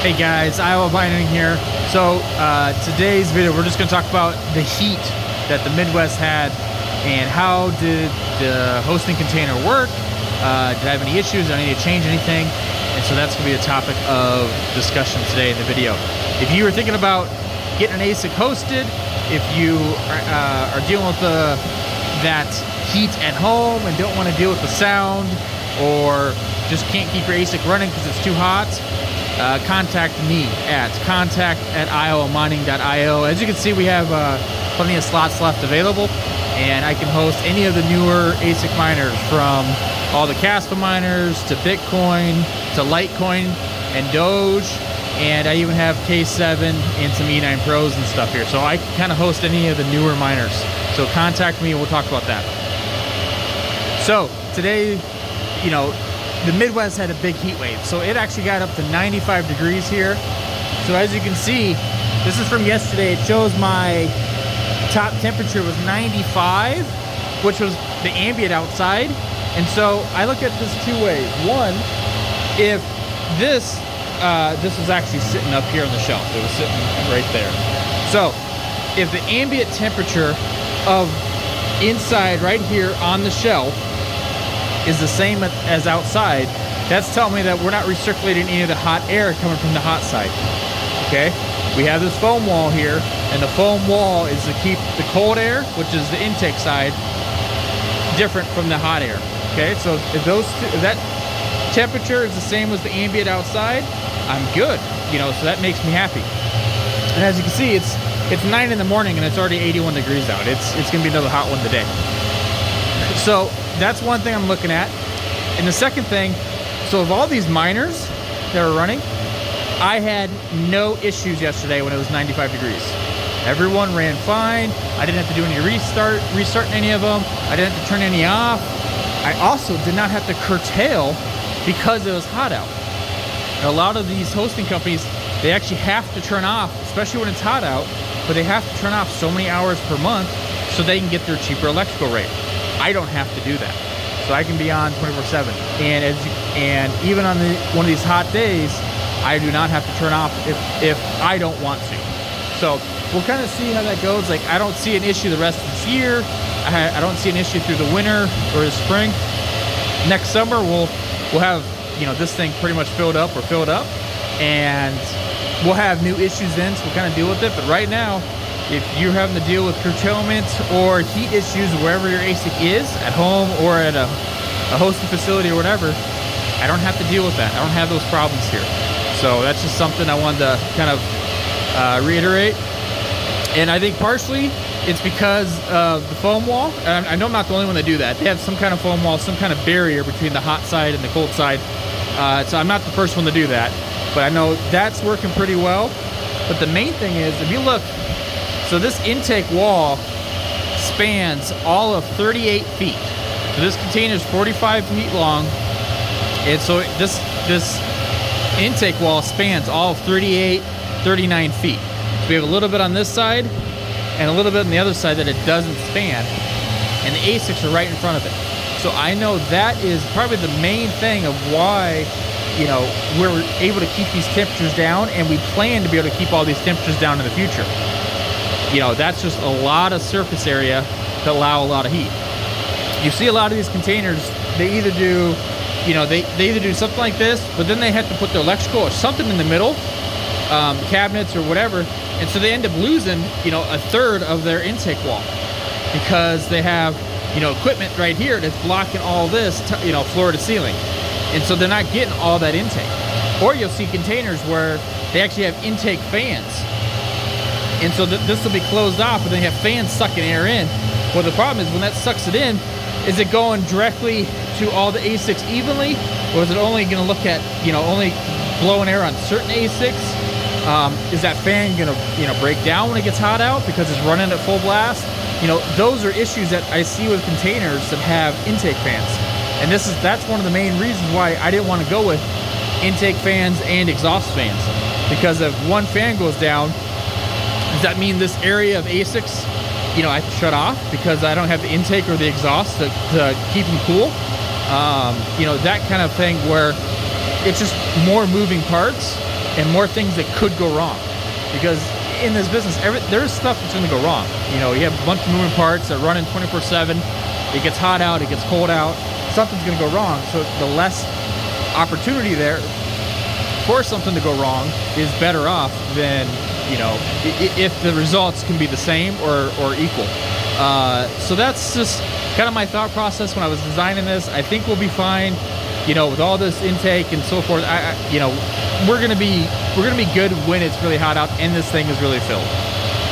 Hey guys, Iowa Mining here. So today's video, we're just going to talk about the heat that the Midwest had and how did the hosting container work. Did I have any issues? Did I need to change anything? And so that's going to be the topic of discussion today in the video. If you were thinking about getting an ASIC hosted, if you are dealing with that heat at home and don't want to deal with the sound, or just can't keep your ASIC running because it's too hot, contact me at contact@iowamining.io. As you can see, we have plenty of slots left available, and I can host any of the newer ASIC miners, from all the Caspa miners to Bitcoin to Litecoin and Doge, and I even have K7 and some E9 Pros and stuff here. So I can kind of host any of the newer miners. So contact me and we'll talk about that. So today, you know, the Midwest had a big heat wave, so it actually got up to 95 degrees here. So as you can see, this is from yesterday. It shows my top temperature was 95, which was the ambient outside. And so I look at this two ways. One, if this was actually sitting up here on the shelf, it was sitting right there. So if the ambient temperature of inside right here on the shelf is the same as outside, that's telling me that we're not recirculating any of the hot air coming from the hot side. Okay, we have this foam wall here, and the foam wall is to keep the cold air, which is the intake side, different from the hot air. Okay, so if that temperature is the same as the ambient outside, I'm good. You know, so that makes me happy. And as you can see, it's 9 in the morning and it's already 81 degrees out. It's gonna be another hot one today. So that's one thing I'm looking at. And the second thing, so of all these miners that were running, I had no issues yesterday when it was 95 degrees. Everyone ran fine. I didn't have to do any restarting any of them. I didn't have to turn any off. I also did not have to curtail because it was hot out. And a lot of these hosting companies, they actually have to turn off, especially when it's hot out, but they have to turn off so many hours per month so they can get their cheaper electrical rate. I don't have to do that, so I can be on 24/7. And even on one of these hot days, I do not have to turn off if I don't want to. So we'll kind of see how that goes. Like, I don't see an issue the rest of this year. I don't see an issue through the winter or the spring. Next summer we'll have, you know, this thing pretty much filled up, and we'll have new issues then, so we'll kind of deal with it. But right now, if you're having to deal with curtailment or heat issues wherever your ASIC is, at home or at a hosting facility or whatever, I don't have to deal with that. I don't have those problems here. So that's just something I wanted to kind of reiterate. And I think partially it's because of the foam wall. I know I'm not the only one to do that. They have some kind of foam wall, some kind of barrier between the hot side and the cold side. So I'm not the first one to do that, but I know that's working pretty well. But the main thing is, if you look, so this intake wall spans all of 38 feet. So this container is 45 feet long, and so this intake wall spans all of 39 feet. So we have a little bit on this side and a little bit on the other side that it doesn't span, and the ASICs are right in front of it. So I know that is probably the main thing of why, you know, we're able to keep these temperatures down, and we plan to be able to keep all these temperatures down in the future. You know, that's just a lot of surface area to allow a lot of heat. You see a lot of these containers, they either do, you know, they either do something like this, but then they have to put their electrical or something in the middle, cabinets or whatever, and so they end up losing, you know, a third of their intake wall because they have, you know, equipment right here that's blocking all this, you know, floor to ceiling, and so they're not getting all that intake. Or you'll see containers where they actually have intake fans, and so this will be closed off, but they have fans sucking air in. Well, the problem is when that sucks it in, is it going directly to all the ASICs evenly, or is it only going to look at, you know, only blowing air on certain ASICs? Is that fan going to, you know, break down when it gets hot out because it's running at full blast? You know, those are issues that I see with containers that have intake fans, and that's one of the main reasons why I didn't want to go with intake fans and exhaust fans, because if one fan goes down, does that mean this area of ASICs, you know, I have to shut off because I don't have the intake or the exhaust to keep them cool? You know, that kind of thing where it's just more moving parts and more things that could go wrong. Because in this business, there's stuff that's going to go wrong. You know, you have a bunch of moving parts that run in 24/7. It gets hot out, it gets cold out. Something's going to go wrong. So the less opportunity there for something to go wrong is better off than, you know, if the results can be the same or equal. So that's just kind of my thought process when I was designing this. I think we'll be fine, you know, with all this intake and so forth. You know, we're gonna be good when it's really hot out and this thing is really filled.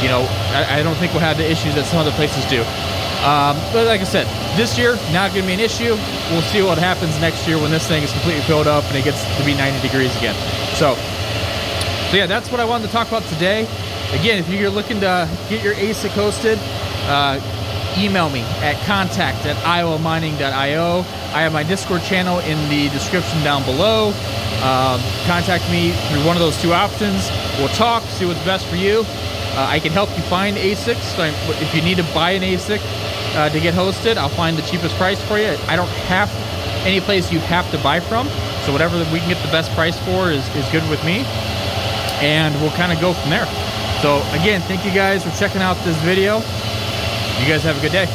You know, I don't think we'll have the issues that some other places do. But like I said, this year not gonna be an issue. We'll see what happens next year when this thing is completely filled up and it gets to be 90 degrees again. So yeah, that's what I wanted to talk about today. Again, if you're looking to get your ASIC hosted, email me at contact@iowamining.io. I have my Discord channel in the description down below. Contact me through one of those two options. We'll talk, see what's best for you. I can help you find ASICs. So if you need to buy an ASIC to get hosted, I'll find the cheapest price for you. I don't have any place you have to buy from. So whatever we can get the best price for is good with me. And we'll kind of go from there. So again, thank you guys for checking out this video. You guys have a good day.